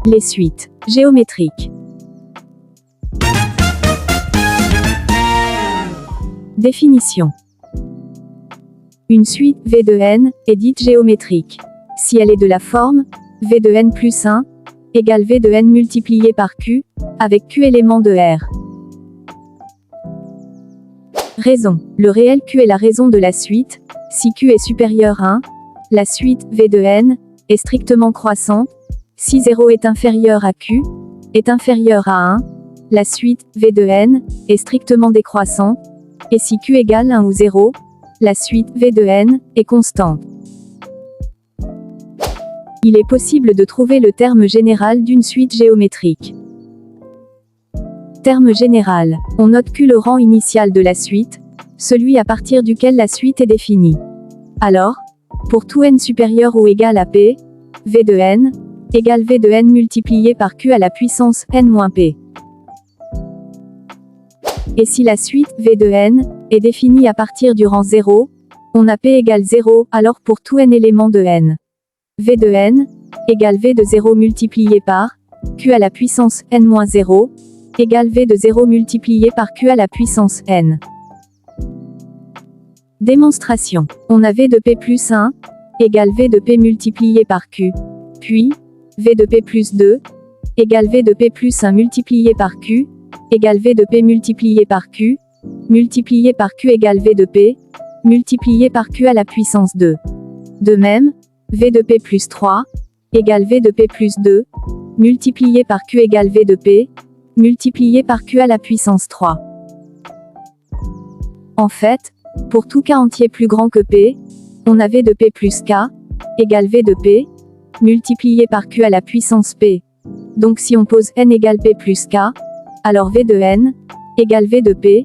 Les suites géométriques. Définition. Une suite V de n est dite géométrique si elle est de la forme V de n plus 1 égale V de n multiplié par Q, avec Q éléments de R. Raison. Le réel Q est la raison de la suite. Si Q est supérieur à 1, la suite V de n est strictement croissante. Si 0 est inférieur à Q, est inférieur à 1, la suite V de n est strictement décroissante. Et si Q égale 1 ou 0, la suite V de n est constante. Il est possible de trouver le terme général d'une suite géométrique. Terme général. On note Q le rang initial de la suite, celui à partir duquel la suite est définie. Alors, pour tout n supérieur ou égal à P, V de n égale V de n multiplié par Q à la puissance n moins P. Et si la suite V de n est définie à partir du rang 0, on a P égale 0, alors pour tout n éléments de n, V de n égale V de 0 multiplié par Q à la puissance n moins 0 égale V de 0 multiplié par Q à la puissance n. Démonstration. On a V de P plus 1 égale V de P multiplié par Q, puis V de P plus 2 égale V de P plus 1 multiplié par Q égale V de P multiplié par Q multiplié par Q égale V de P multiplié par Q à la puissance 2. De même, V de P plus 3 égale V de P plus 2 multiplié par Q égale V de P multiplié par Q à la puissance 3. En fait, pour tout K entier plus grand que P, on a V de P plus K égale V de P multiplié par Q à la puissance P. Donc si on pose n égale P plus K, alors V de n égale V de P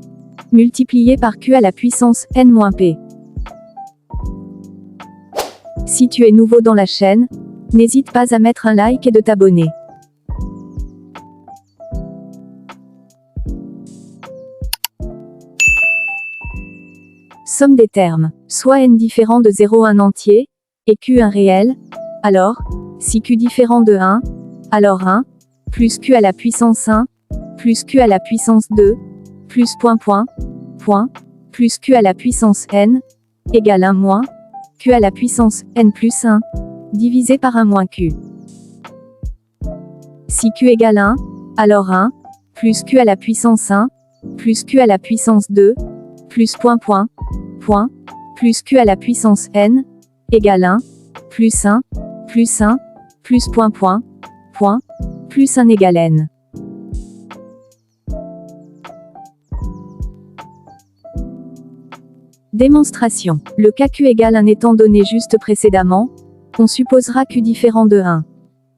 multiplié par Q à la puissance n moins P. Si tu es nouveau dans la chaîne, n'hésite pas à mettre un like et de t'abonner. Somme des termes. Soit n différent de 0 un entier, et Q un réel. Alors, si Q différent de 1, alors 1, plus Q à la puissance 1, plus Q à la puissance 2, plus point, plus Q à la puissance n, égale 1 moins Q à la puissance n plus 1, divisé par 1 moins Q. Si Q égale 1, alors 1, plus Q à la puissance 1, plus Q à la puissance 2, plus point, plus Q à la puissance n, égale 1, plus 1, plus point, plus 1 égale n. Démonstration. Le cas Q égale 1 étant donné juste précédemment, on supposera Q différent de 1.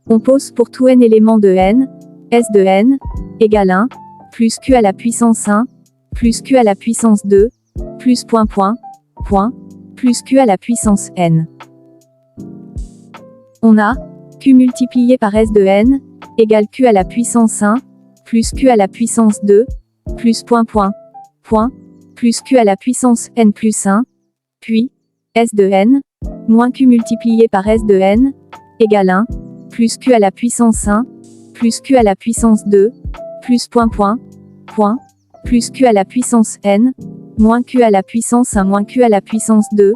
On pose pour tout n éléments de n, S de n, égale 1, plus Q à la puissance 1, plus Q à la puissance 2, plus point, plus Q à la puissance n. On a Q multiplié par S de n, égale Q à la puissance 1, plus Q à la puissance 2, plus point, plus Q à la puissance n plus 1, puis S de n, moins Q multiplié par S de n, égale 1, plus Q à la puissance 1, plus Q à la puissance 2, plus point, plus Q à la puissance n, moins Q à la puissance 1 moins Q à la puissance 2,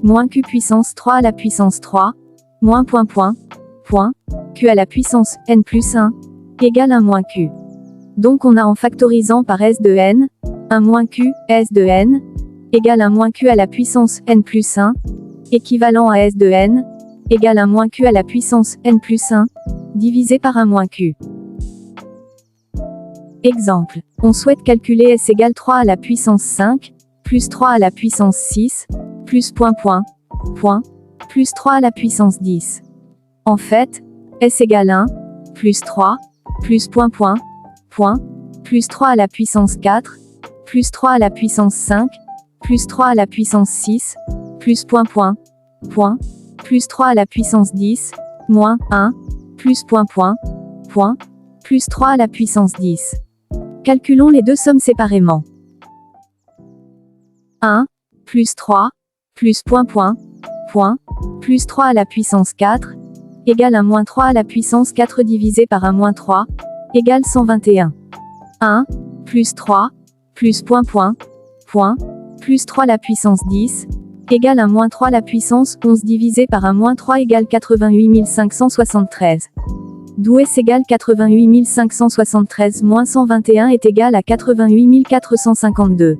moins Q puissance 3 à la puissance 3, moins point, Q à la puissance n plus 1, égale 1 moins Q. Donc on a en factorisant par S de n, 1 moins Q, S de n, égale 1 moins Q à la puissance n plus 1, équivalent à S de n, égale 1 moins Q à la puissance n plus 1, divisé par 1 moins Q. Exemple. On souhaite calculer S égale 3 à la puissance 5, plus 3 à la puissance 6, plus point, plus 3 à la puissance 10. En fait, S égale 1, plus 3, plus point, plus 3 à la puissance 4, plus 3 à la puissance 5, plus 3 à la puissance 6, plus point, plus 3 à la puissance 10, moins 1, plus point, plus 3 à la puissance 10. Calculons les deux sommes séparément. 1, plus 3, plus point, plus 3 à la puissance 4, égale 1 moins 3 à la puissance 4 divisé par 1 moins 3, égale 121. 1, plus 3, plus point, plus 3 à la puissance 10, égale 1 moins 3 à la puissance 11 divisé par 1 moins 3 égale 88 573. D'où S égale 88 573 moins 121 est égal à 88 452.